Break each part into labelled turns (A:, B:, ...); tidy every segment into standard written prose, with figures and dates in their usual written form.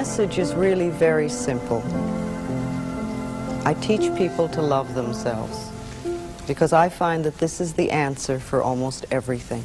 A: message is really very simple. I teach people to love themselves because I find that this is the answer for almost everything.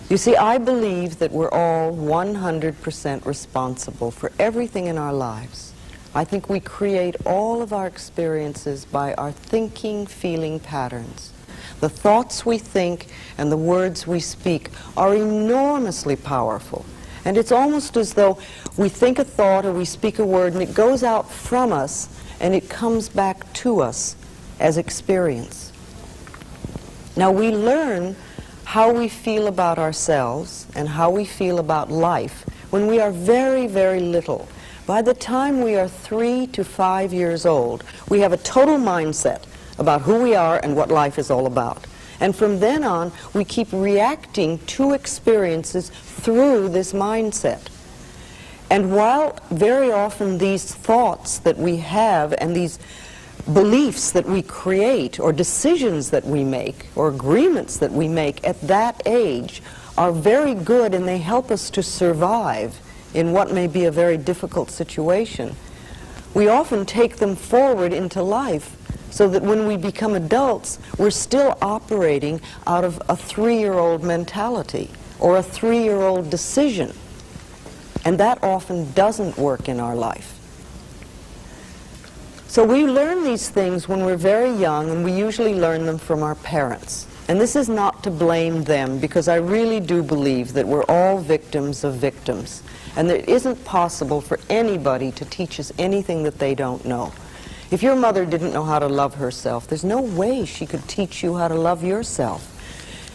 A: You see, I believe that we're all 100% responsible for everything in our lives. I think we create all of our experiences by our thinking, feeling patterns. The thoughts we think and the words we speak are enormously powerful. And it's almost as though we think a thought or we speak a word and it goes out from us and it comes back to us as experience. Now we learn how we feel about ourselves and how we feel about life when we are very, very little. By the time we are 3 to 5 years old, we have a total mindset about who we are and what life is all about. And from then on, we keep reacting to experiences through this mindset. And while very often these thoughts that we have and these beliefs that we create or decisions that we make or agreements that we make at that age are very good and they help us to survive in what may be a very difficult situation, we often take them forward into life so that when we become adults, we're still operating out of a 3-year-old mentality or a 3-year-old decision. And that often doesn't work in our life. So we learn these things when we're very young, and we usually learn them from our parents. And this is not to blame them, because I really do believe that we're all victims of victims. And that it isn't possible for anybody to teach us anything that they don't know. If your mother didn't know how to love herself, there's no way she could teach you how to love yourself.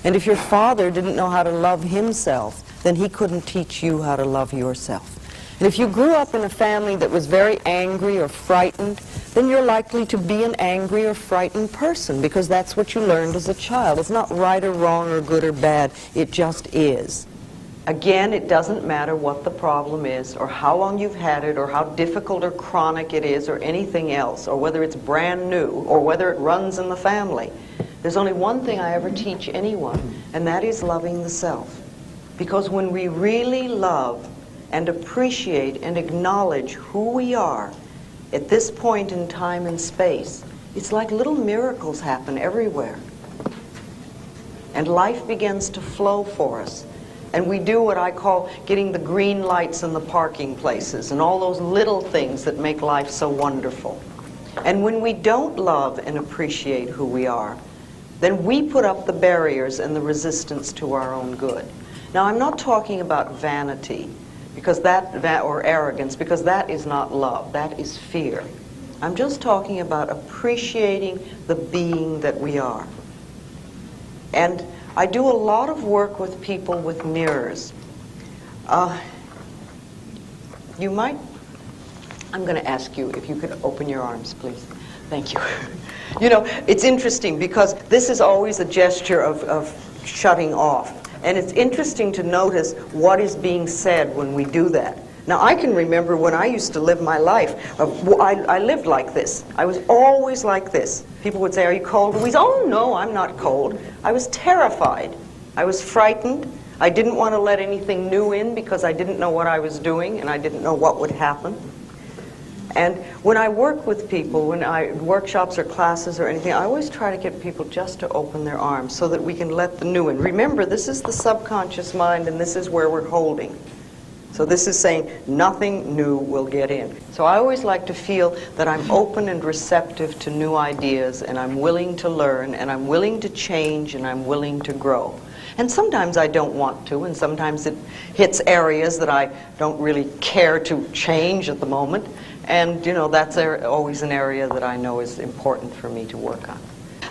A: And if your father didn't know how to love himself, then he couldn't teach you how to love yourself. And if you grew up in a family that was very angry or frightened, then you're likely to be an angry or frightened person, because that's what you learned as a child. It's not right or wrong or good or bad, it just is. Again, it doesn't matter what the problem is, or how long you've had it, or how difficult or chronic it is, or anything else, or whether it's brand new, or whether it runs in the family. There's only one thing I ever teach anyone, and that is loving the self. Because when we really love and appreciate and acknowledge who we are at this point in time and space, it's like little miracles happen everywhere. And life begins to flow for us. And we do what I call getting the green lights in the parking places and all those little things that make life so wonderful. And when we don't love and appreciate who we are, then we put up the barriers and the resistance to our own good. Now, I'm not talking about vanity because or arrogance, because that is not love, that is fear. I'm just talking about appreciating the being that we are. And I do a lot of work with people with mirrors. I'm going to ask you if you could open your arms, please. Thank you. You know, it's interesting because this is always a gesture of shutting off. And it's interesting to notice what is being said when we do that. Now, I can remember when I used to live my life, I lived like this. I was always like this. People would say, "Are you cold, Louise?" "Oh, no, I'm not cold." I was terrified. I was frightened. I didn't want to let anything new in because I didn't know what I was doing and I didn't know what would happen. And when I work with people, when I workshops or classes or anything, I always try to get people just to open their arms so that we can let the new in. Remember, this is the subconscious mind and this is where we're holding. So this is saying nothing new will get in. So I always like to feel that I'm open and receptive to new ideas, and I'm willing to learn, and I'm willing to change, and I'm willing to grow. And sometimes I don't want to, and sometimes it hits areas that I don't really care to change at the moment. And, you know, that's always an area that I know is important for me to work on.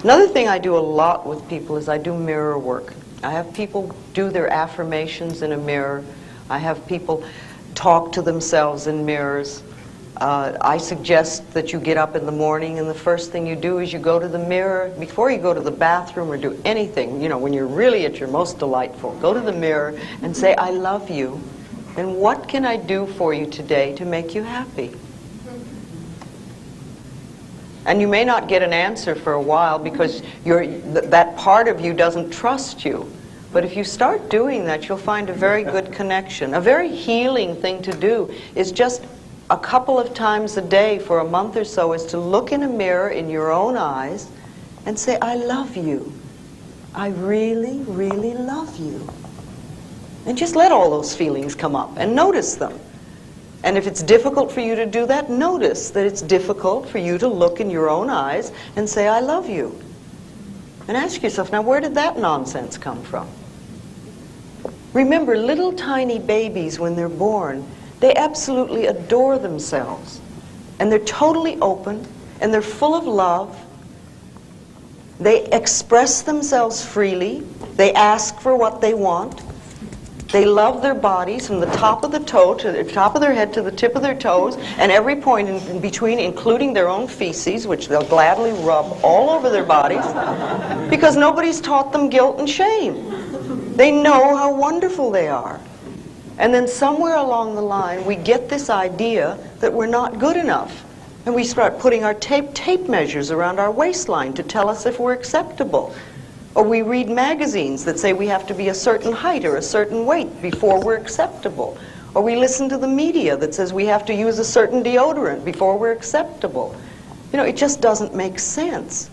A: Another thing I do a lot with people is I do mirror work. I have people do their affirmations in a mirror. I have people talk to themselves in mirrors. I suggest that you get up in the morning and the first thing you do is you go to the mirror. Before you go to the bathroom or do anything, you know, when you're really at your most delightful, go to the mirror and say, "I love you, and what can I do for you today to make you happy?" And you may not get an answer for a while because that part of you doesn't trust you. But if you start doing that, you'll find a very good connection. A very healing thing to do is just a couple of times a day for a month or so is to look in a mirror in your own eyes and say, I love you. I really, really love you. And just let all those feelings come up and notice them. And if it's difficult for you to do that, notice that it's difficult for you to look in your own eyes and say, I love you. And ask yourself, now where did that nonsense come from? Remember, little tiny babies, when they're born, they absolutely adore themselves. And they're totally open, and they're full of love. They express themselves freely. They ask for what they want. They love their bodies from the top of the toe to the top of their head to the tip of their toes, and every point in between, including their own feces, which they'll gladly rub all over their bodies, because nobody's taught them guilt and shame. They know how wonderful they are. And then somewhere along the line, we get this idea that we're not good enough. And we start putting our tape measures around our waistline to tell us if we're acceptable. Or we read magazines that say we have to be a certain height or a certain weight before we're acceptable. Or we listen to the media that says we have to use a certain deodorant before we're acceptable. You know, it just doesn't make sense.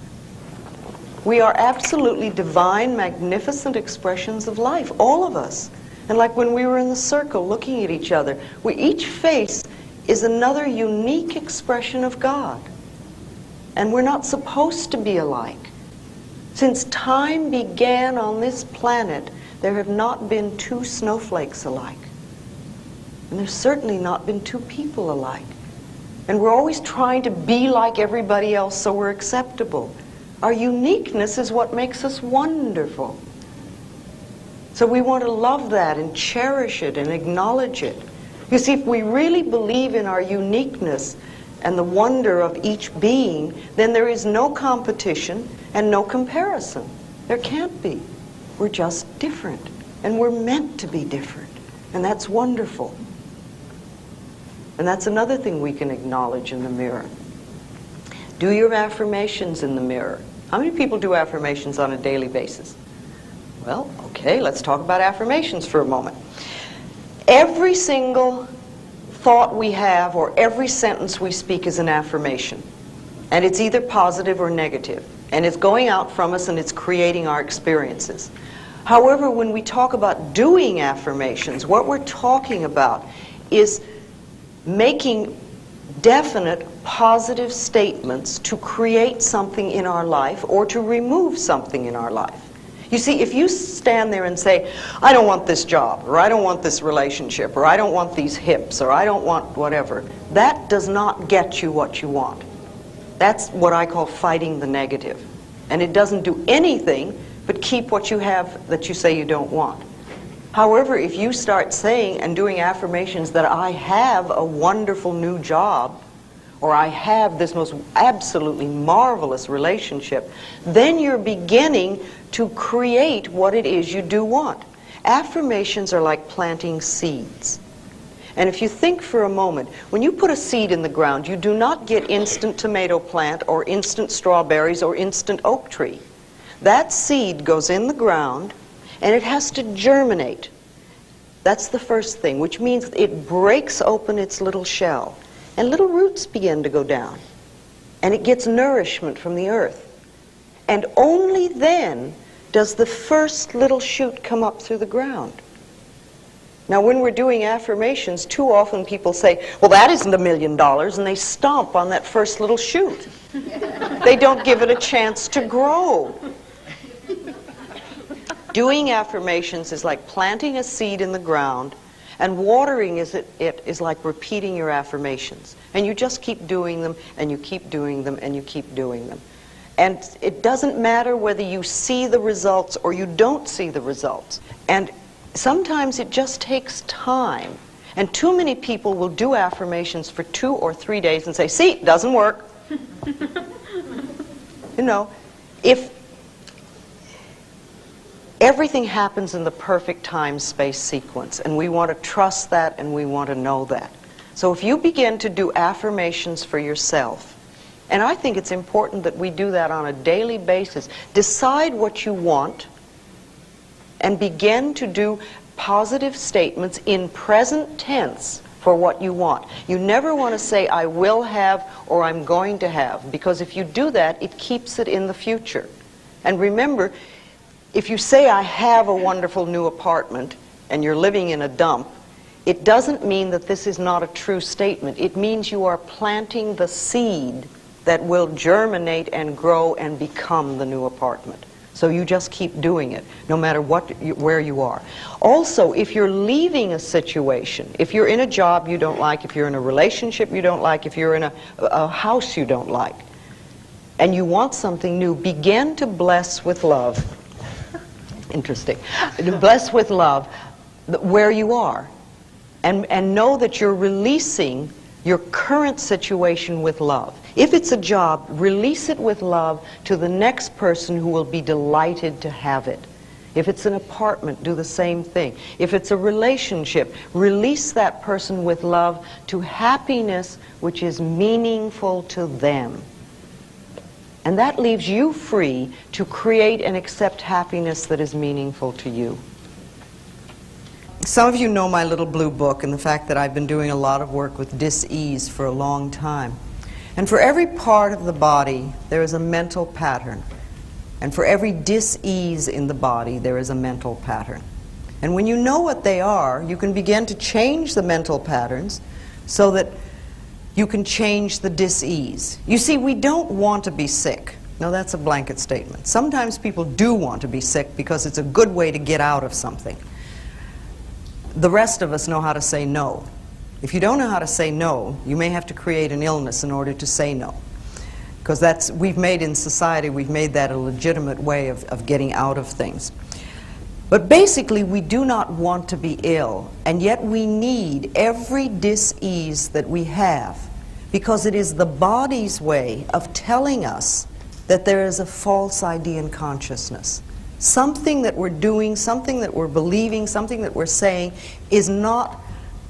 A: We are absolutely divine, magnificent expressions of life, all of us. And like when we were in the circle looking at each other, each face is another unique expression of God. And we're not supposed to be alike. Since time began on this planet, there have not been two snowflakes alike. And there's certainly not been two people alike. And we're always trying to be like everybody else so we're acceptable. Our uniqueness is what makes us wonderful. So we want to love that and cherish it and acknowledge it. You see, if we really believe in our uniqueness and the wonder of each being, then there is no competition and no comparison. There can't be. We're just different. And we're meant to be different. And that's wonderful. And that's another thing we can acknowledge in the mirror. Do your affirmations in the mirror. How many people do affirmations on a daily basis? Well, okay, let's talk about affirmations for a moment. Every single thought we have or every sentence we speak is an affirmation. And it's either positive or negative. And it's going out from us and it's creating our experiences. However, when we talk about doing affirmations, what we're talking about is making definite positive statements to create something in our life or to remove something in our life. You see, if you stand there and say, I don't want this job, or I don't want this relationship, or I don't want these hips, or I don't want whatever, that does not get you what you want. That's what I call fighting the negative. And it doesn't do anything but keep what you have that you say you don't want. However, if you start saying and doing affirmations that I have a wonderful new job, or I have this most absolutely marvelous relationship, then you're beginning to create what it is you do want. Affirmations are like planting seeds. And if you think for a moment, when you put a seed in the ground, you do not get instant tomato plant or instant strawberries or instant oak tree. That seed goes in the ground and it has to germinate. That's the first thing, which means it breaks open its little shell. And little roots begin to go down. And it gets nourishment from the earth. And only then does the first little shoot come up through the ground. Now, when we're doing affirmations, too often people say, well, that isn't $1 million, and they stomp on that first little shoot. They don't give it a chance to grow. Doing affirmations is like planting a seed in the ground, and watering it is like repeating your affirmations. And you just keep doing them, and you keep doing them, and you keep doing them. And it doesn't matter whether you see the results or you don't see the results. And sometimes it just takes time. And too many people will do affirmations for 2 or 3 days and say, see, it doesn't work. You know, if everything happens in the perfect time-space sequence, and we want to trust that and we want to know that. So if you begin to do affirmations for yourself, and I think it's important that we do that on a daily basis, decide what you want and begin to do positive statements in present tense for what you want. You never want to say, I will have or I'm going to have, because if you do that, it keeps it in the future. And remember, if you say, I have a wonderful new apartment, and you're living in a dump, it doesn't mean that this is not a true statement. It means you are planting the seed that will germinate and grow and become the new apartment. So you just keep doing it, no matter where you are. Also, if you're leaving a situation, if you're in a job you don't like, if you're in a relationship you don't like, if you're in a house you don't like, and you want something new, begin to bless with love. Interesting. Bless with love where you are. And know that you're releasing your current situation with love. If it's a job, release it with love to the next person who will be delighted to have it. If it's an apartment, do the same thing. If it's a relationship, release that person with love to happiness which is meaningful to them. And that leaves you free to create and accept happiness that is meaningful to you. Some of you know my little blue book and the fact that I've been doing a lot of work with dis-ease for a long time. And for every part of the body, there is a mental pattern. And for every dis-ease in the body, there is a mental pattern. And when you know what they are, you can begin to change the mental patterns so that you can change the dis-ease. You see, we don't want to be sick. No, that's a blanket statement. Sometimes people do want to be sick because it's a good way to get out of something. The rest of us know how to say no. If you don't know how to say no, you may have to create an illness in order to say no. Because we've made in society, we've made that a legitimate way of getting out of things. But basically, we do not want to be ill, and yet we need every dis-ease that we have, because it is the body's way of telling us that there is a false idea in consciousness. Something that we're doing, something that we're believing, something that we're saying is not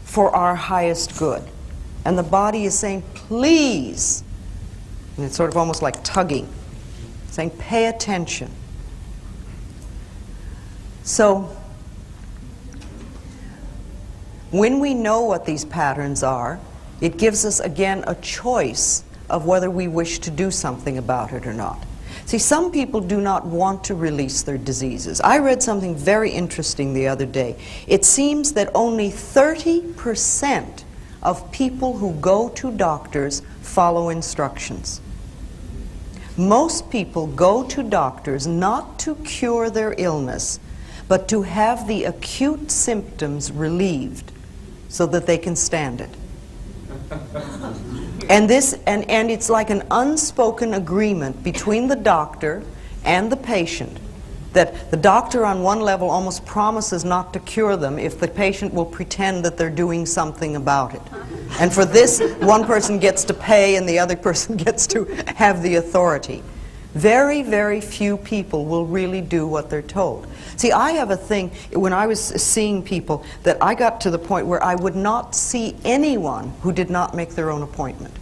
A: for our highest good. And the body is saying, please, and it's sort of almost like tugging, saying, pay attention. So, when we know what these patterns are, it gives us, again, a choice of whether we wish to do something about it or not. See, some people do not want to release their diseases. I read something very interesting the other day. It seems that only 30% of people who go to doctors follow instructions. Most people go to doctors not to cure their illness, but to have the acute symptoms relieved so that they can stand it. And it's like an unspoken agreement between the doctor and the patient, that the doctor on one level almost promises not to cure them if the patient will pretend that they're doing something about it. And for this, one person gets to pay and the other person gets to have the authority. Very, very few people will really do what they're told. See, I have a thing, when I was seeing people, that I got to the point where I would not see anyone who did not make their own appointment.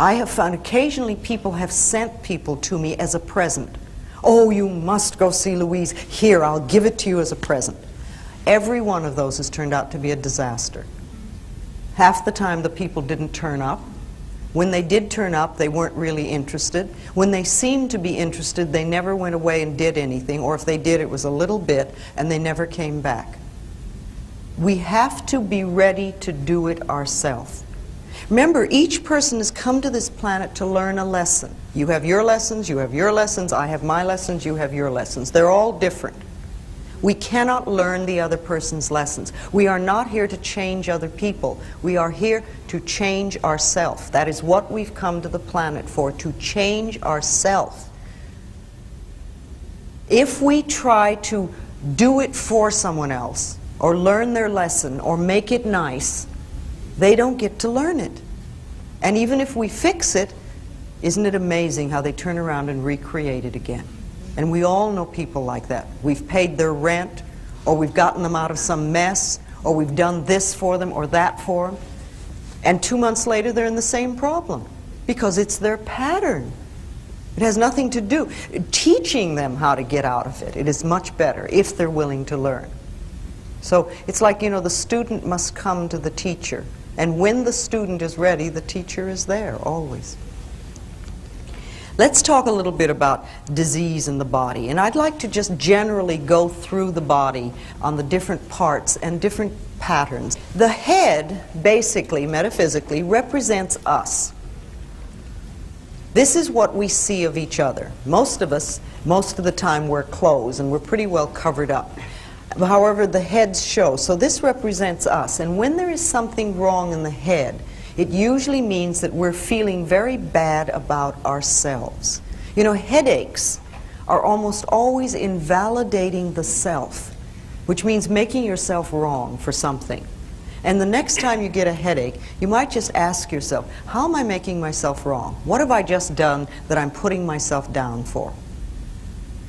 A: I have found occasionally people have sent people to me as a present. Oh, you must go see Louise. Here, I'll give it to you as a present. Every one of those has turned out to be a disaster. Half the time the people didn't turn up. When they did turn up, they weren't really interested. When they seemed to be interested, they never went away and did anything, or if they did, it was a little bit, and they never came back. We have to be ready to do it ourselves. Remember, each person has come to this planet to learn a lesson. You have your lessons, you have your lessons, I have my lessons, you have your lessons. They're all different. We cannot learn the other person's lessons. We are not here to change other people. We are here to change ourselves. That is what we've come to the planet for, to change ourselves. If we try to do it for someone else, or learn their lesson, or make it nice, they don't get to learn it. And even if we fix it, isn't it amazing how they turn around and recreate it again? And we all know people like that. We've paid their rent, or we've gotten them out of some mess, or we've done this for them or that for them. And 2 months later, they're in the same problem, because it's their pattern. It has nothing to do. Teaching them how to get out of it, it is much better if they're willing to learn. So it's like, you know, the student must come to the teacher. And when the student is ready, the teacher is there, always. Let's talk a little bit about disease in the body. And I'd like to just generally go through the body on the different parts and different patterns. The head, basically, metaphysically, represents us. This is what we see of each other. Most of us, most of the time, wear clothes, and we're pretty well covered up. However, the heads show. So this represents us. And when there is something wrong in the head, it usually means that we're feeling very bad about ourselves. You know, headaches are almost always invalidating the self, which means making yourself wrong for something. And the next time you get a headache, you might just ask yourself, how am I making myself wrong? What have I just done that I'm putting myself down for?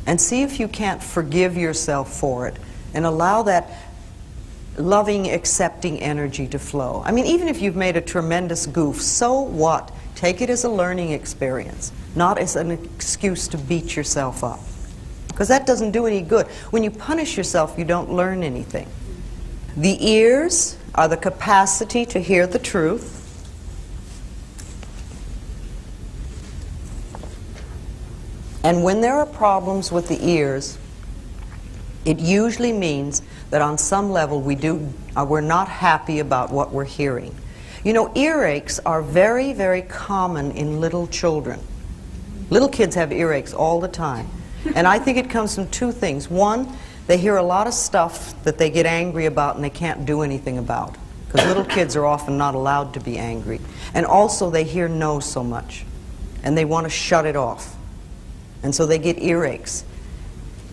A: And see if you can't forgive yourself for it and allow that loving, accepting energy to flow. I mean, even if you've made a tremendous goof, so what? Take it as a learning experience, not as an excuse to beat yourself up. Because that doesn't do any good. When you punish yourself, you don't learn anything. The ears are the capacity to hear the truth. And when there are problems with the ears, it usually means that on some level we're not happy about what we're hearing. You know, earaches are very, very common in little children. Little kids have earaches all the time. And I think it comes from two things. One, they hear a lot of stuff that they get angry about and they can't do anything about. Because little kids are often not allowed to be angry. And also they hear no so much. And they want to shut it off. And so they get earaches.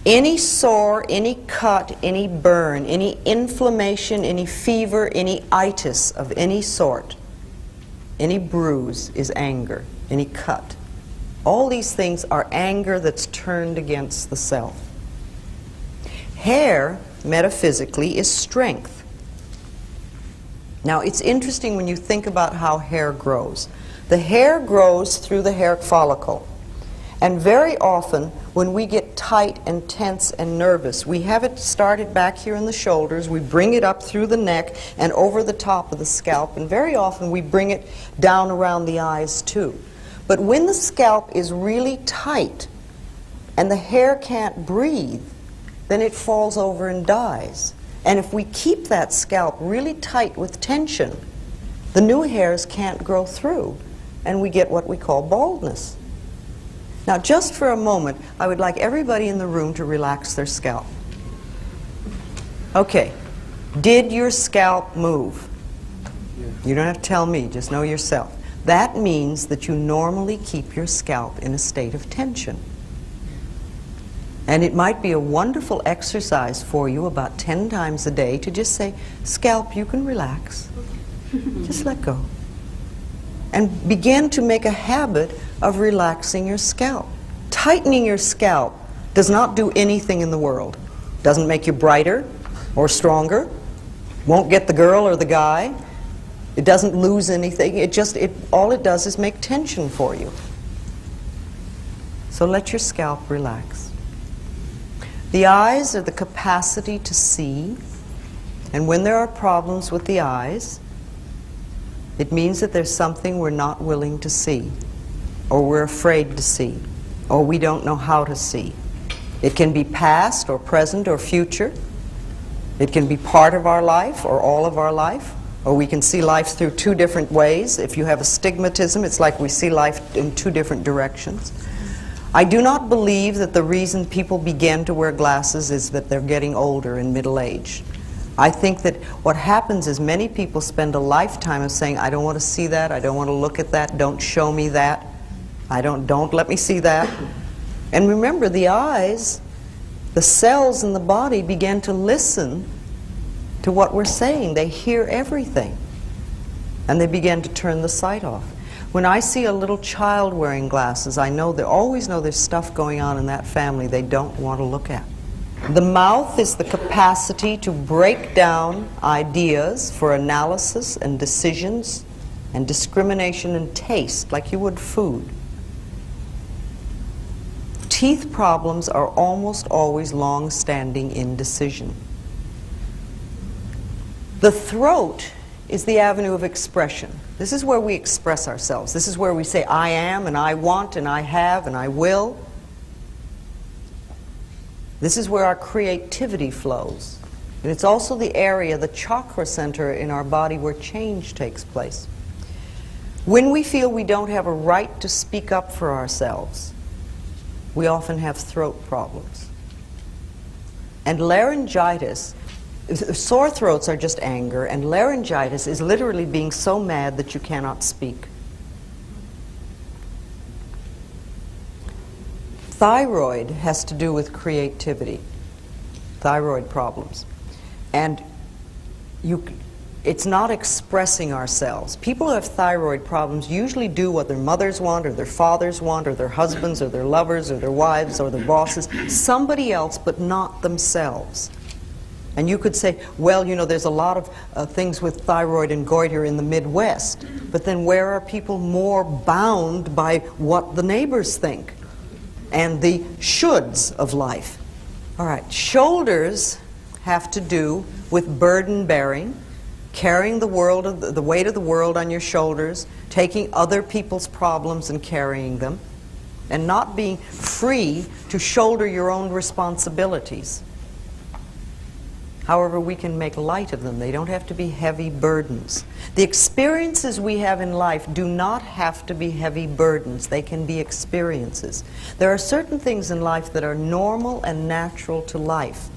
A: Any sore, any cut, any burn, any inflammation, any fever, any itis of any sort, any bruise is anger, any cut. All these things are anger that's turned against the self. Hair, metaphysically, is strength. Now, it's interesting when you think about how hair grows. The hair grows through the hair follicle. And very often, when we get tight and tense and nervous, we have it started back here in the shoulders, we bring it up through the neck and over the top of the scalp, and very often we bring it down around the eyes too. But when the scalp is really tight and the hair can't breathe, then it falls over and dies. And if we keep that scalp really tight with tension, the new hairs can't grow through, and we get what we call baldness. Now, just for a moment, I would like everybody in the room to relax their scalp. Okay. Did your scalp move? You don't have to tell me, just know yourself. That means that you normally keep your scalp in a state of tension. And it might be a wonderful exercise for you about 10 times a day to just say, scalp, you can relax. Just let go. And begin to make a habit of relaxing your scalp. Tightening your scalp does not do anything in the world. Doesn't make you brighter or stronger. Won't get the girl or the guy. It doesn't lose anything. All it does is make tension for you. So let your scalp relax. The eyes are the capacity to see. And when there are problems with the eyes, it means that there's something we're not willing to see, or we're afraid to see, or we don't know how to see. It can be past or present or future. It can be part of our life or all of our life, or we can see life through two different ways. If you have astigmatism, it's like we see life in two different directions. I do not believe that the reason people begin to wear glasses is that they're getting older in middle age. I think that what happens is many people spend a lifetime of saying, I don't want to see that, I don't want to look at that, don't show me that, don't let me see that. And remember, the eyes, the cells in the body begin to listen to what we're saying. They hear everything. And they begin to turn the sight off. When I see a little child wearing glasses, I always know there's stuff going on in that family they don't want to look at. The mouth is the capacity to break down ideas for analysis and decisions and discrimination and taste, like you would food. Teeth problems are almost always long-standing indecision. The throat is the avenue of expression. This is where we express ourselves. This is where we say, I am, and I want, and I have, and I will. This is where our creativity flows. And it's also the area, the chakra center in our body where change takes place. When we feel we don't have a right to speak up for ourselves, we often have throat problems. And laryngitis, sore throats are just anger, and laryngitis is literally being so mad that you cannot speak. Thyroid has to do with creativity, thyroid problems. And it's not expressing ourselves. People who have thyroid problems usually do what their mothers want, or their fathers want, or their husbands, or their lovers, or their wives, or their bosses, somebody else, but not themselves. And you could say, well, you know, there's a lot of things with thyroid and goiter in the Midwest, but then where are people more bound by what the neighbors think and the shoulds of life? All right, shoulders have to do with burden bearing, carrying the weight of the world on your shoulders, taking other people's problems and carrying them, and not being free to shoulder your own responsibilities. However, we can make light of them. They don't have to be heavy burdens. The experiences we have in life do not have to be heavy burdens. They can be experiences. There are certain things in life that are normal and natural to life.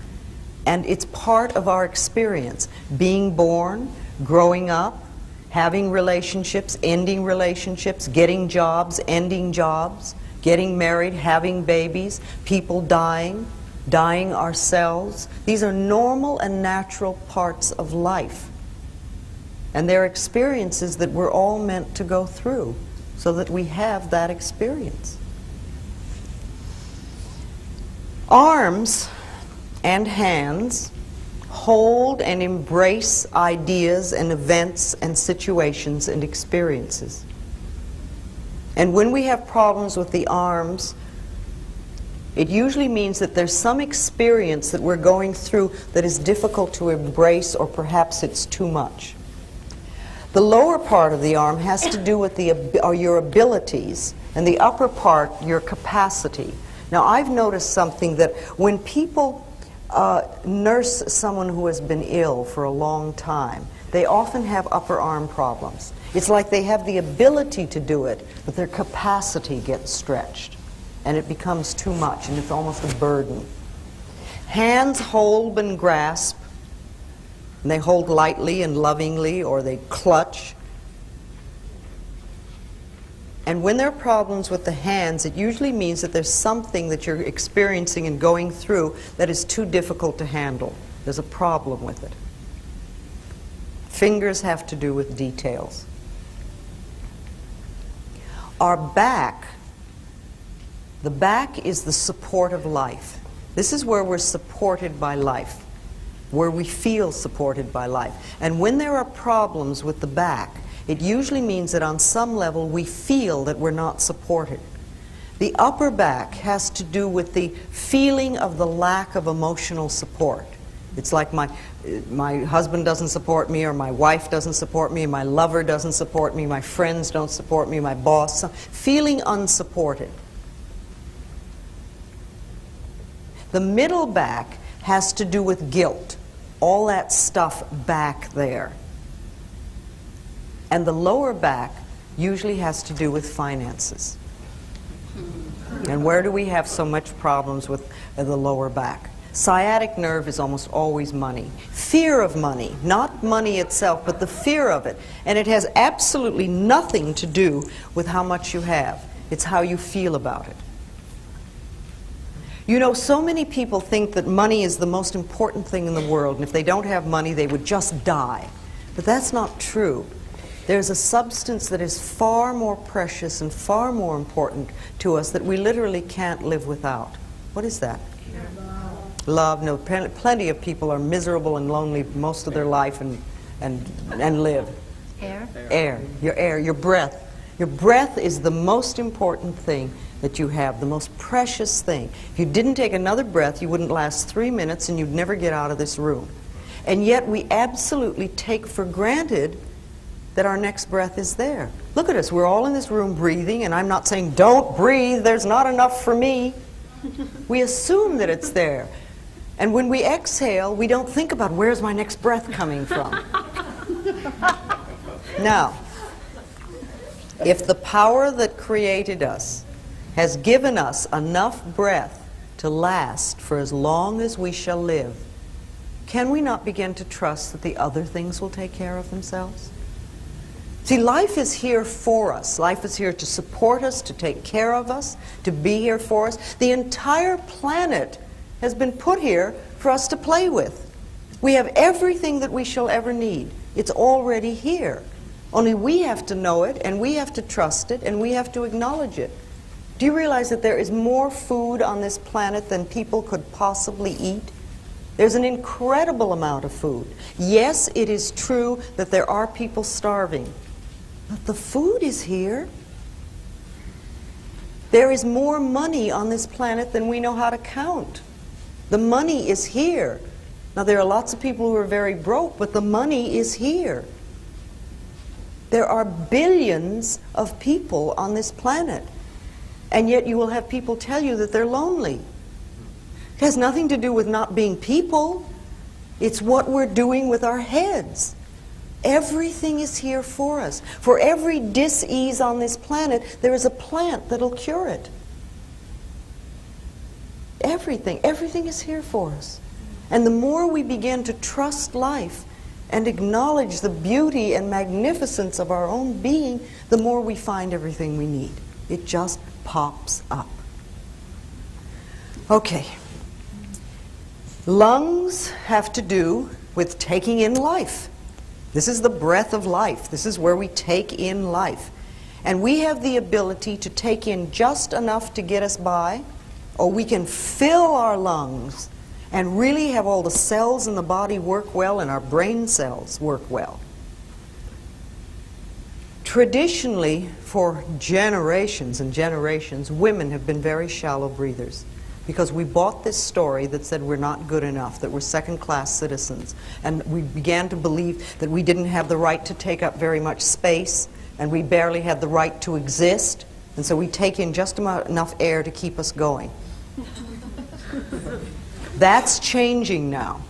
A: And it's part of our experience. Being born, growing up, having relationships, ending relationships, getting jobs, ending jobs, getting married, having babies, people dying, dying ourselves. These are normal and natural parts of life. And they're experiences that we're all meant to go through so that we have that experience. Arms and hands hold and embrace ideas and events and situations and experiences. And when we have problems with the arms, it usually means that there's some experience that we're going through that is difficult to embrace, or perhaps it's too much. The lower part of the arm has to do with your abilities, and the upper part, your capacity. Now, I've noticed something that when people nurse someone who has been ill for a long time, they often have upper arm problems. It's like they have the ability to do it, but their capacity gets stretched, and it becomes too much, and it's almost a burden. Hands hold and grasp, and they hold lightly and lovingly, or they clutch. And when there are problems with the hands, it usually means that there's something that you're experiencing and going through that is too difficult to handle. There's a problem with it. Fingers have to do with details. Our back, the back is the support of life. This is where we're supported by life, where we feel supported by life. And when there are problems with the back, it usually means that on some level we feel that we're not supported. The upper back has to do with the feeling of the lack of emotional support. It's like my husband doesn't support me, or my wife doesn't support me, my lover doesn't support me, my friends don't support me, my boss, feeling unsupported. The middle back has to do with guilt, all that stuff back there. And the lower back usually has to do with finances. And where do we have so much problems with the lower back? Sciatic nerve is almost always money. Fear of money, not money itself, but the fear of it. And it has absolutely nothing to do with how much you have. It's how you feel about it. You know, so many people think that money is the most important thing in the world, and if they don't have money, they would just die. But that's not true. There's a substance that is far more precious and far more important to us that we literally can't live without. What is that? Love. No, plenty of people are miserable and lonely most of their life and live.
B: Air.
A: Air. Your air, your breath. Your breath is the most important thing that you have, the most precious thing. If you didn't take another breath, you wouldn't last 3 minutes and you'd never get out of this room. And yet we absolutely take for granted that our next breath is there. Look at us, we're all in this room breathing, and I'm not saying, don't breathe, there's not enough for me. We assume that it's there. And when we exhale, we don't think about where's my next breath coming from. Now, if the power that created us has given us enough breath to last for as long as we shall live, can we not begin to trust that the other things will take care of themselves? See, life is here for us. Life is here to support us, to take care of us, to be here for us. The entire planet has been put here for us to play with. We have everything that we shall ever need. It's already here. Only we have to know it, and we have to trust it, and we have to acknowledge it. Do you realize that there is more food on this planet than people could possibly eat? There's an incredible amount of food. Yes, it is true that there are people starving, but the food is here. There is more money on this planet than we know how to count. The money is here. Now, there are lots of people who are very broke, but the money is here. There are billions of people on this planet, and yet you will have people tell you that they're lonely. It has nothing to do with not being people. It's what we're doing with our heads. Everything is here for us. For every dis-ease on this planet, there is a plant that'll cure it. Everything is here for us. And the more we begin to trust life and acknowledge the beauty and magnificence of our own being, the more we find everything we need. It just pops up. Okay. Lungs have to do with taking in life. This is the breath of life. This is where we take in life. And we have the ability to take in just enough to get us by, or we can fill our lungs and really have all the cells in the body work well and our brain cells work well. Traditionally, for generations and generations, women have been very shallow breathers because we bought this story that said we're not good enough, that we're second-class citizens, and we began to believe that we didn't have the right to take up very much space, and we barely had the right to exist, and so we take in just enough air to keep us going. That's changing now,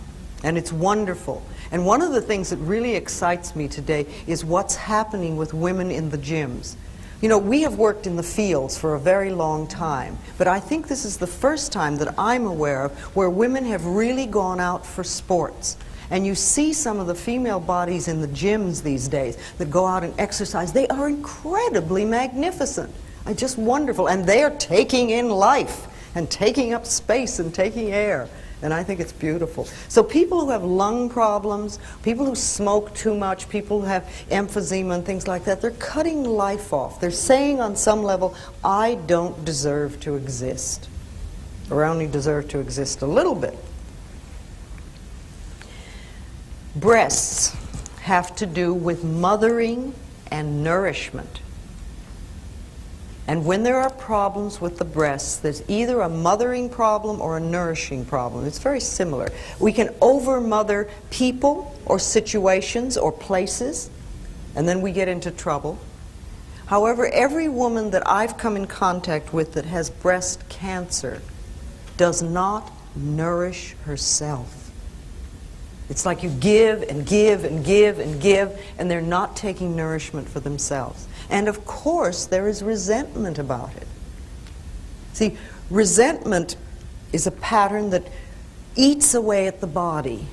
A: and it's wonderful. And one of the things that really excites me today is what's happening with women in the gyms. You know, we have worked in the fields for a very long time, but I think this is the first time that I'm aware of where women have really gone out for sports. And you see some of the female bodies in the gyms these days that go out and exercise. They are incredibly magnificent. Just wonderful. And they are taking in life and taking up space and taking air. And I think it's beautiful. So people who have lung problems, people who smoke too much, people who have emphysema and things like that, they're cutting life off. They're saying on some level, I don't deserve to exist. Or I only deserve to exist a little bit. Breasts have to do with mothering and nourishment. And when there are problems with the breasts, there's either a mothering problem or a nourishing problem. It's very similar. We can over-mother people or situations or places, and then we get into trouble. However, every woman that I've come in contact with that has breast cancer does not nourish herself. It's like you give and give and give and give, and they're not taking nourishment for themselves. And of course, there is resentment about it. See, resentment is a pattern that eats away at the body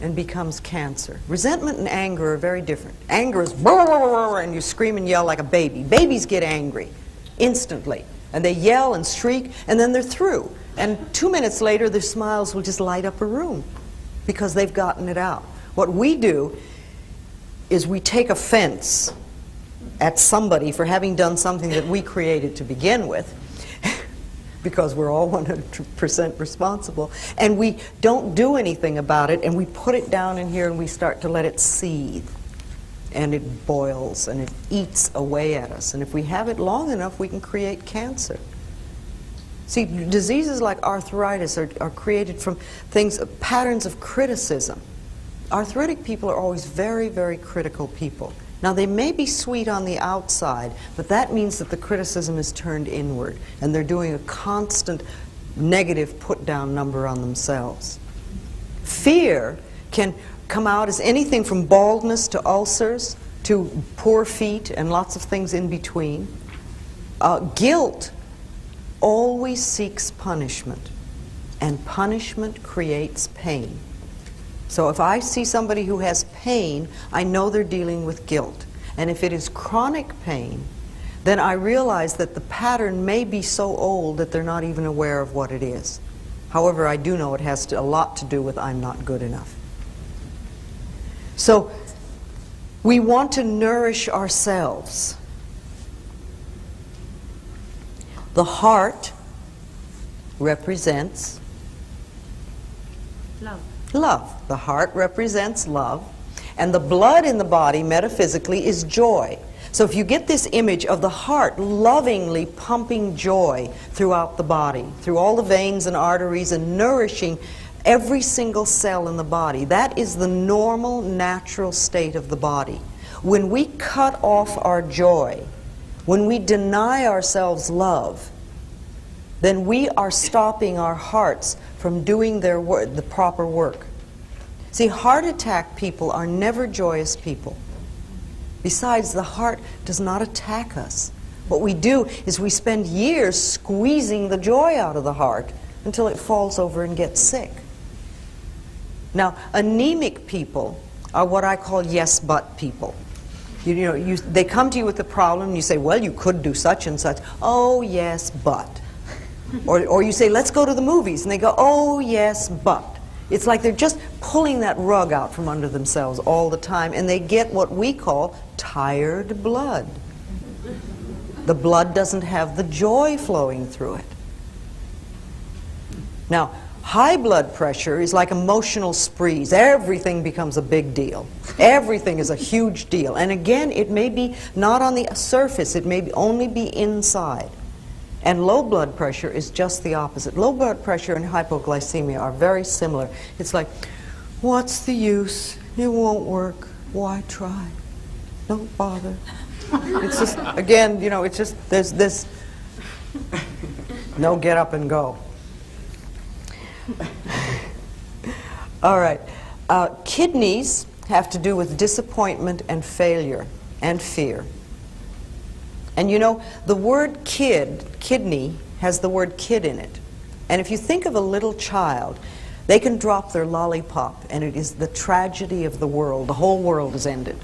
A: and becomes cancer. Resentment and anger are very different. Anger is and you scream and yell like a baby. Babies get angry instantly, and they yell and shriek, and then they're through. And 2 minutes later, their smiles will just light up a room because they've gotten it out. What we do is we take offense at somebody for having done something that we created to begin with, because we're all 100% responsible, and we don't do anything about it, and we put it down in here and we start to let it seethe, and it boils and it eats away at us, and if we have it long enough, we can create cancer. See, diseases like arthritis are created from things, patterns of criticism. Arthritic people are always very, very critical people. Now, they may be sweet on the outside, but that means that the criticism is turned inward, and they're doing a constant negative put-down number on themselves. Fear can come out as anything from baldness to ulcers to poor feet and lots of things in between. Guilt always seeks punishment, and punishment creates pain. So if I see somebody who has pain, I know they're dealing with guilt. And if it is chronic pain, then I realize that the pattern may be so old that they're not even aware of what it is. However, I do know it has a lot to do with I'm not good enough. So we want to nourish ourselves. The heart represents
B: love.
A: Love. The heart represents love. And the blood in the body, metaphysically, is joy. So if you get this image of the heart lovingly pumping joy throughout the body, through all the veins and arteries, and nourishing every single cell in the body, that is the normal, natural state of the body. When we cut off our joy, when we deny ourselves love, then we are stopping our hearts from doing their work, the proper work. See, heart attack people are never joyous people. Besides, the heart does not attack us. What we do is we spend years squeezing the joy out of the heart until it falls over and gets sick. Now, anemic people are what I call yes but people. They come to you with a problem and you say, well, you could do such and such. Oh, yes, but. Or you say, let's go to the movies. And they go, oh, yes, but. It's like they're just pulling that rug out from under themselves all the time, and they get what we call tired blood. The blood doesn't have the joy flowing through it. Now, high blood pressure is like emotional sprees. Everything becomes a big deal. Everything is a huge deal. And again, it may be not on the surface. It may only be inside. And low blood pressure is just the opposite. Low blood pressure and hypoglycemia are very similar. It's like, what's the use? It won't work. Why try? Don't bother. It's just, again, it's just, there's this, no get up and go. All right. Kidneys have to do with disappointment and failure and fear. And the word kidney has the word kid in it. And if you think of a little child, they can drop their lollipop and it is the tragedy of the world. The whole world is ended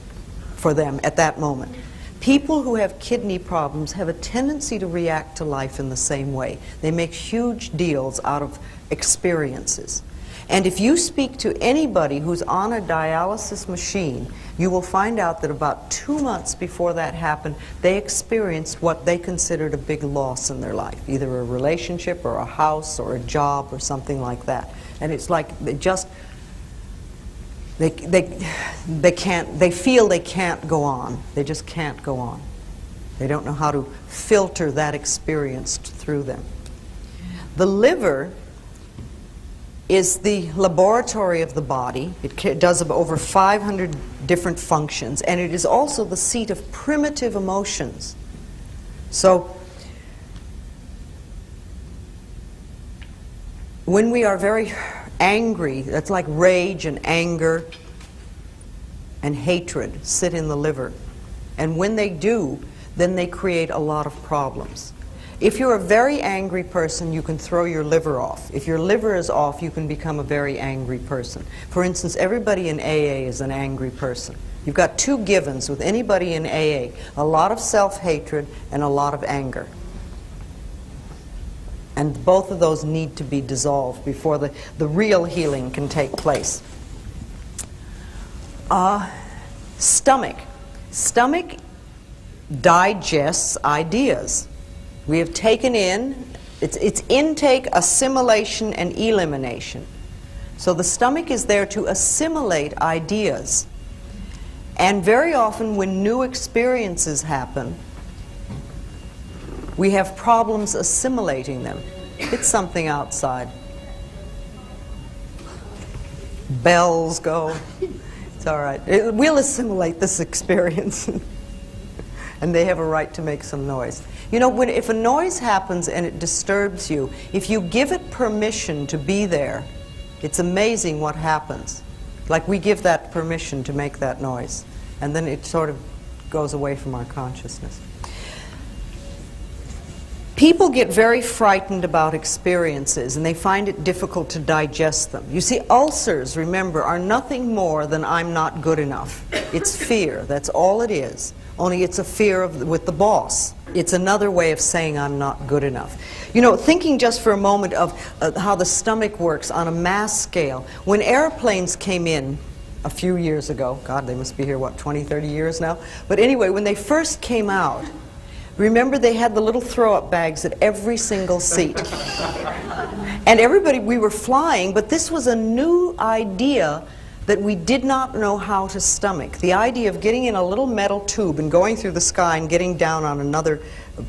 A: for them at that moment. People who have kidney problems have a tendency to react to life in the same way. They make huge deals out of experiences. And if you speak to anybody who's on a dialysis machine, you will find out that about 2 months before that happened, they experienced what they considered a big loss in their life, either a relationship or a house or a job or something like that. And it's like they feel they can't go on. They just can't go on. They don't know how to filter that experience through them. The liver is the laboratory of the body. It does over 500 different functions, and it is also the seat of primitive emotions. So when we are very angry, that's like rage and anger and hatred sit in the liver. And when they do, then they create a lot of problems. If you're a very angry person, you can throw your liver off. If your liver is off, you can become a very angry person. For instance, everybody in AA is an angry person. You've got two givens with anybody in AA, a lot of self-hatred and a lot of anger. And both of those need to be dissolved before the real healing can take place. Stomach. Stomach digests ideas. We have taken in, it's intake, assimilation, and elimination. So the stomach is there to assimilate ideas. And very often when new experiences happen, we have problems assimilating them. It's something outside. Bells go. It's all right. We'll assimilate this experience. And they have a right to make some noise. You know, if a noise happens and it disturbs you, if you give it permission to be there, it's amazing what happens. Like we give that permission to make that noise, and then it sort of goes away from our consciousness. People get very frightened about experiences, and they find it difficult to digest them. You see, ulcers, remember, are nothing more than I'm not good enough. It's fear. That's all it is. Only it's a fear with the boss. It's another way of saying I'm not good enough. You know, thinking just for a moment of how the stomach works on a mass scale. When airplanes came in a few years ago, God, they must be here, what, 20, 30 years now? But anyway, when they first came out, remember they had the little throw-up bags at every single seat. And everybody, we were flying, but this was a new idea that we did not know how to stomach. The idea of getting in a little metal tube and going through the sky and getting down on another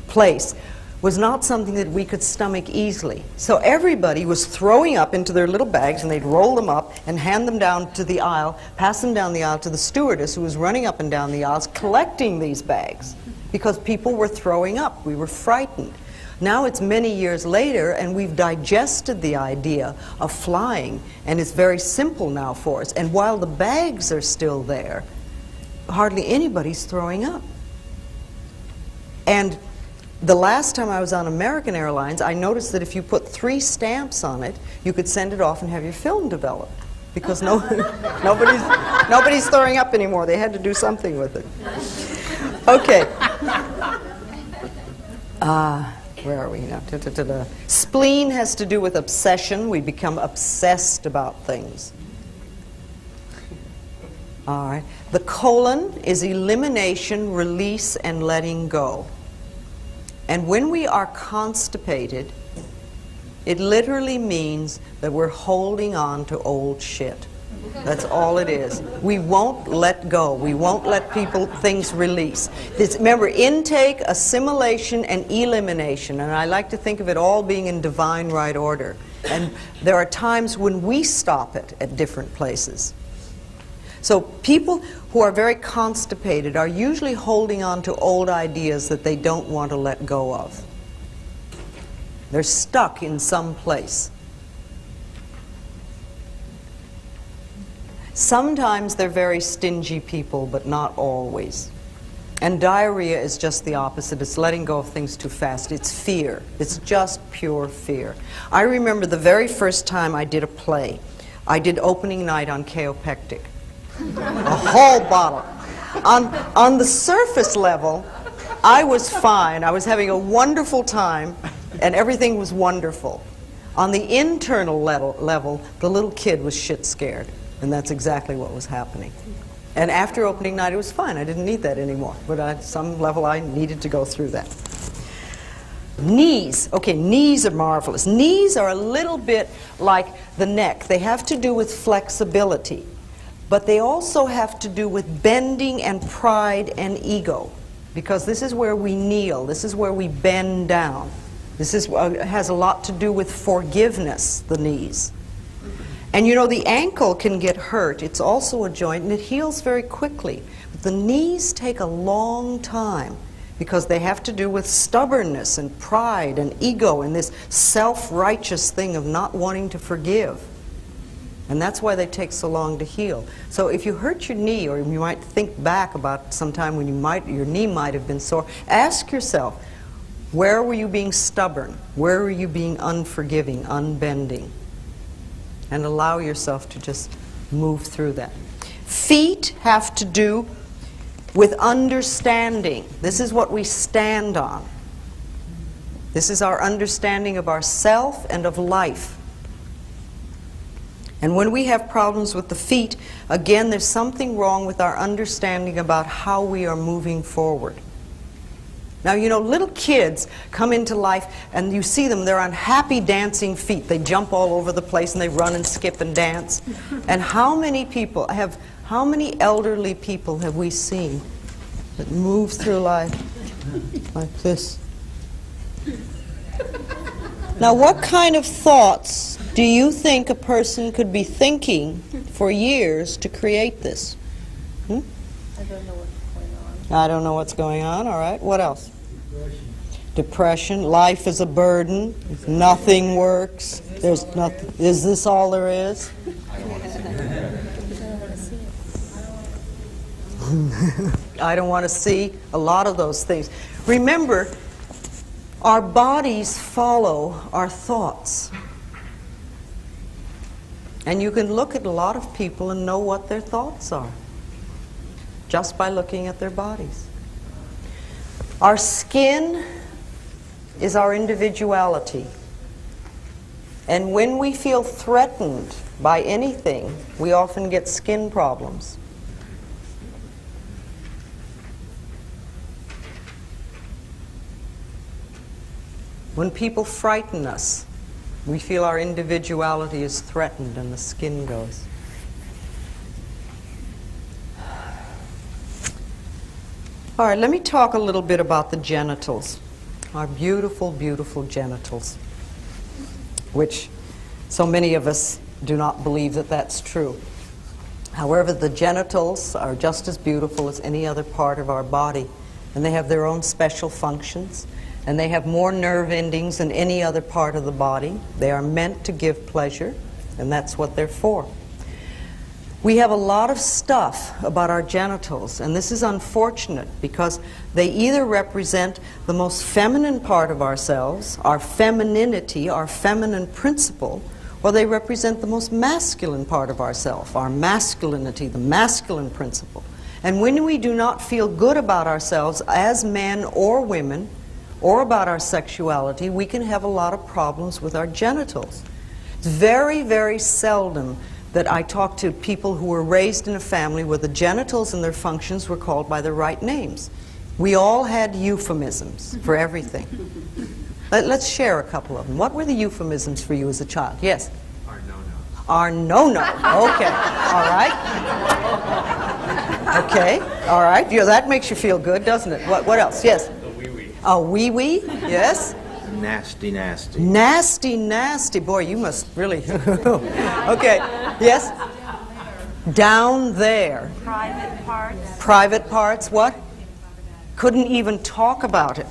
A: place was not something that we could stomach easily. So everybody was throwing up into their little bags, and they'd roll them up and hand them down to the aisle, pass them down the aisle to the stewardess who was running up and down the aisles collecting these bags, because people were throwing up. We were frightened. Now it's many years later, and we've digested the idea of flying, and it's very simple now for us. And while the bags are still there, hardly anybody's throwing up. And the last time I was on American Airlines, I noticed that if you put 3 stamps on it, you could send it off and have your film developed, because nobody's throwing up anymore. They had to do something with it. Okay. Where are we now? Spleen has to do with obsession. We become obsessed about things. All right. The colon is elimination, release, and letting go. And when we are constipated, it literally means that we're holding on to old shit. That's all it is. We won't let go. We won't let things release. Remember, intake, assimilation, and elimination. And I like to think of it all being in divine right order. And there are times when we stop it at different places. So people who are very constipated are usually holding on to old ideas that they don't want to let go of. They're stuck in some place. Sometimes they're very stingy people, but not always. And diarrhea is just the opposite. It's letting go of things too fast. It's fear. It's just pure fear. I remember the very first time I did a play. I did opening night on Kaopectic. A whole bottle. On the surface level, I was fine. I was having a wonderful time, and everything was wonderful. On the internal level, the little kid was shit scared. And that's exactly what was happening. And after opening night, it was fine. I didn't need that anymore. But at some level, I needed to go through that. Knees. Okay, knees are marvelous. Knees are a little bit like the neck. They have to do with flexibility. But they also have to do with bending and pride and ego. Because this is where we kneel. This is where we bend down. This has a lot to do with forgiveness, the knees. And you know, the ankle can get hurt. It's also a joint, and it heals very quickly. But the knees take a long time because they have to do with stubbornness and pride and ego and this self-righteous thing of not wanting to forgive. And that's why they take so long to heal. So if you hurt your knee, or you might think back about some time when your knee might have been sore, ask yourself, where were you being stubborn? Where were you being unforgiving, unbending? And allow yourself to just move through that. Feet have to do with understanding. This is what we stand on. This is our understanding of ourself and of life. And when we have problems with the feet, again, there's something wrong with our understanding about how we are moving forward. Now, you know, little kids come into life and you see them, they're on happy dancing feet. They jump all over the place and they run and skip and dance. And how many elderly people have we seen that move through life like this? Now, what kind of thoughts do you think a person could be thinking for years to create this?
B: I don't know what's going on.
A: I don't know what's going on. All right. What else? Depression. Life is a burden. Nothing works. There's nothing. Is this all there is? I don't want to see a lot of those things. Remember, our bodies follow our thoughts. And you can look at a lot of people and know what their thoughts are just by looking at their bodies. Our skin is our individuality. And when we feel threatened by anything, we often get skin problems. When people frighten us, we feel our individuality is threatened and the skin goes. All right, let me talk a little bit about the genitals. Our beautiful, beautiful genitals, which so many of us do not believe that that's true. However, the genitals are just as beautiful as any other part of our body, and they have their own special functions. And they have more nerve endings than any other part of the body. They are meant to give pleasure, and that's what they're for. We have a lot of stuff about our genitals, and this is unfortunate because they either represent the most feminine part of ourselves, our femininity, our feminine principle, or they represent the most masculine part of ourselves, our masculinity, the masculine principle. And when we do not feel good about ourselves as men or women, or about our sexuality, we can have a lot of problems with our genitals. It's very, very seldom that I talk to people who were raised in a family where the genitals and their functions were called by the right names. We all had euphemisms for everything. Let's share a couple of them. What were the euphemisms for you as a child? Yes?
C: Our no-no.
A: Our no-no. Okay. All right. Okay. All right. Yeah, that makes you feel good, doesn't it? What else? Yes? Oh, wee-wee, yes.
C: Nasty, nasty.
A: Nasty, nasty. Boy, you must really... Okay, yes? Down there.
B: Private parts.
A: Private parts, what? Couldn't even talk about it.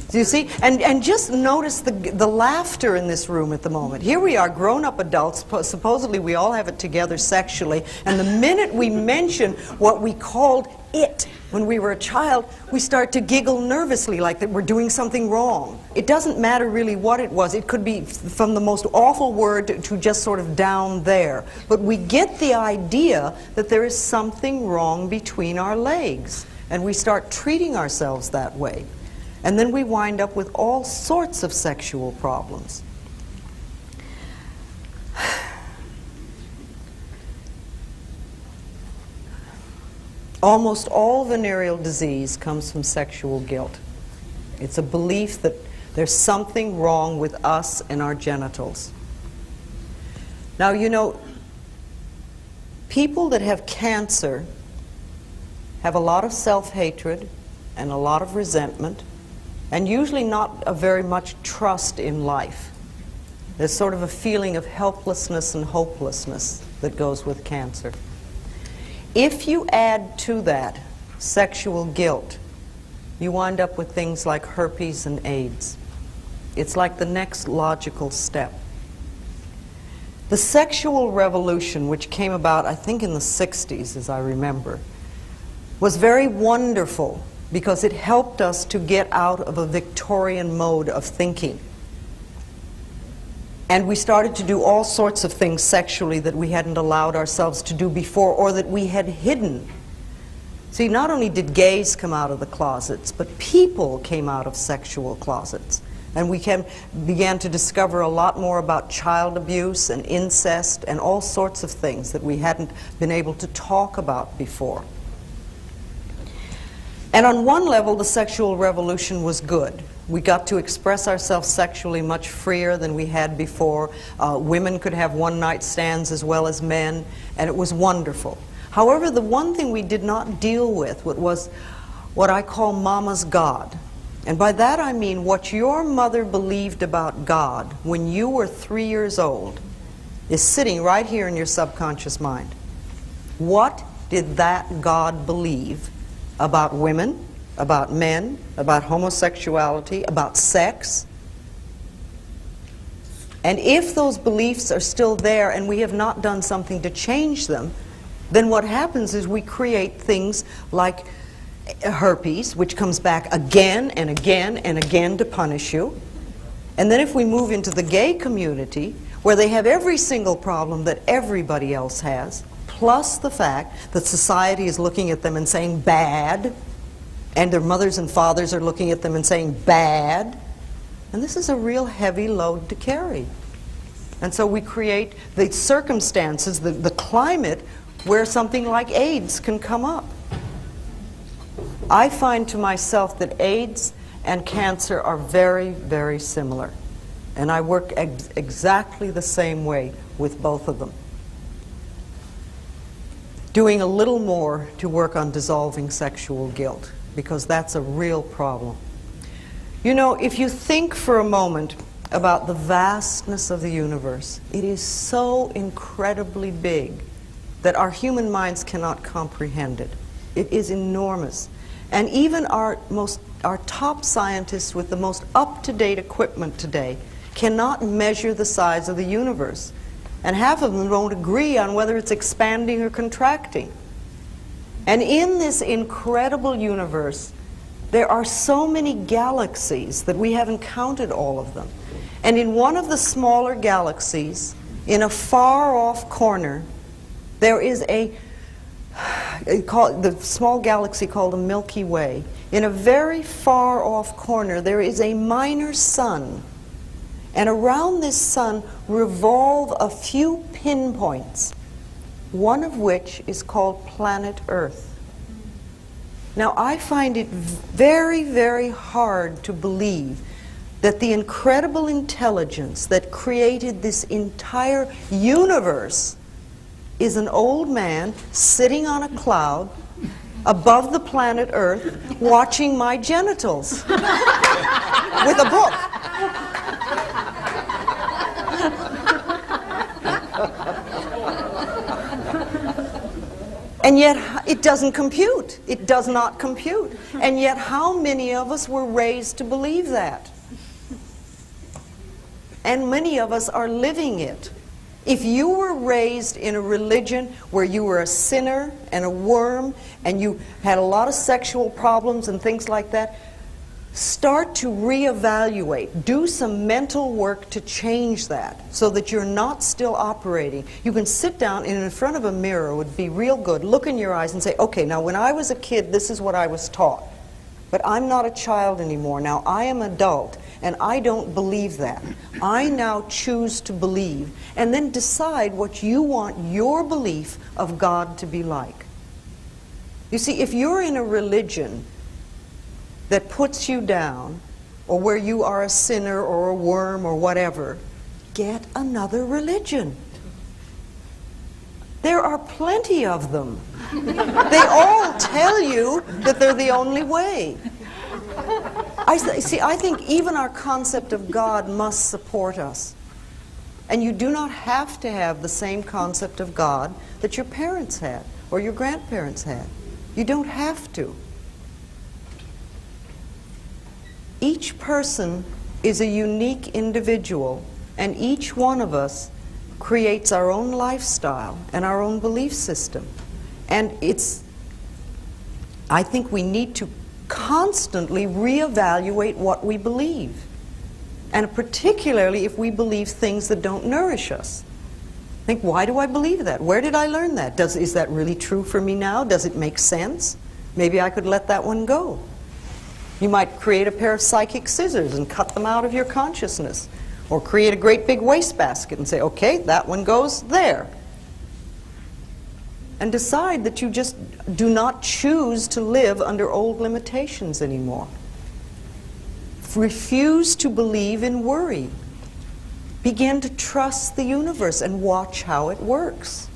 A: Do you see? And just notice the laughter in this room at the moment. Here we are, grown-up adults, supposedly we all have it together sexually, and the minute we mention what we called it when we were a child, we start to giggle nervously like that we're doing something wrong. It doesn't matter really what it was. It could be from the most awful word to just sort of down there. But we get the idea that there is something wrong between our legs, and we start treating ourselves that way. And then we wind up with all sorts of sexual problems. Almost all venereal disease comes from sexual guilt. It's a belief that there's something wrong with us and our genitals. Now, you know, people that have cancer have a lot of self-hatred and a lot of resentment, and usually not a very much trust in life. There's sort of a feeling of helplessness and hopelessness that goes with cancer. If you add to that sexual guilt, you wind up with things like herpes and AIDS. It's like the next logical step. The sexual revolution, which came about, I think, in the 60s, as I remember, was very wonderful because it helped us to get out of a Victorian mode of thinking. And we started to do all sorts of things sexually that we hadn't allowed ourselves to do before, or that we had hidden. See, not only did gays come out of the closets, but people came out of sexual closets. And we began to discover a lot more about child abuse and incest and all sorts of things that we hadn't been able to talk about before. And on one level, the sexual revolution was good. We got to express ourselves sexually much freer than we had before. Women could have one-night stands as well as men, and it was wonderful. However, the one thing we did not deal with was what I call Mama's God. And by that I mean what your mother believed about God when you were 3 years old is sitting right here in your subconscious mind. What did that God believe about women, about men, about homosexuality, about sex? And if those beliefs are still there and we have not done something to change them, then what happens is we create things like herpes, which comes back again and again and again to punish you. And then if we move into the gay community, where they have every single problem that everybody else has, plus the fact that society is looking at them and saying bad, and their mothers and fathers are looking at them and saying bad, and this is a real heavy load to carry. And so we create the circumstances, the climate, where something like AIDS can come up. I find to myself that AIDS and cancer are very, very similar. And I work exactly the same way with both of them. Doing a little more to work on dissolving sexual guilt, because that's a real problem. You know, if you think for a moment about the vastness of the universe, it is so incredibly big that our human minds cannot comprehend it. It is enormous. And even our top scientists with the most up-to-date equipment today cannot measure the size of the universe. And half of them don't agree on whether it's expanding or contracting. And in this incredible universe, there are so many galaxies that we haven't counted all of them. And in one of the smaller galaxies, in a far-off corner, there is the small galaxy called the Milky Way. In a very far-off corner, there is a minor sun. And around this sun revolve a few pinpoints, one of which is called planet Earth. Now, I find it very, very hard to believe that the incredible intelligence that created this entire universe is an old man sitting on a cloud above the planet Earth watching my genitals with a book. And yet it doesn't compute. It does not compute. And yet how many of us were raised to believe that? And many of us are living it. If you were raised in a religion where you were a sinner and a worm and you had a lot of sexual problems and things like that, start to reevaluate. Do some mental work to change that so that you're not still operating. You can sit down and in front of a mirror would be real good. Look in your eyes and say, okay, now when I was a kid, this is what I was taught. But I'm not a child anymore. Now I am adult. And I don't believe that. I now choose to believe, and then decide what you want your belief of God to be like. You see, if you're in a religion that puts you down, or where you are a sinner or a worm or whatever, get another religion. There are plenty of them. They all tell you that they're the only way. I think even our concept of God must support us. And you do not have to have the same concept of God that your parents had or your grandparents had. You don't have to. Each person is a unique individual, and each one of us creates our own lifestyle and our own belief system. And I think we need to constantly reevaluate what we believe, and particularly if we believe things that don't nourish us. Think, why do I believe that? Where did I learn that? Is that really true for me now? Does it make sense? Maybe I could let that one go. You might create a pair of psychic scissors and cut them out of your consciousness, or create a great big wastebasket and say, okay, that one goes there. And decide that you just do not choose to live under old limitations anymore. Refuse to believe in worry. Begin to trust the universe and watch how it works.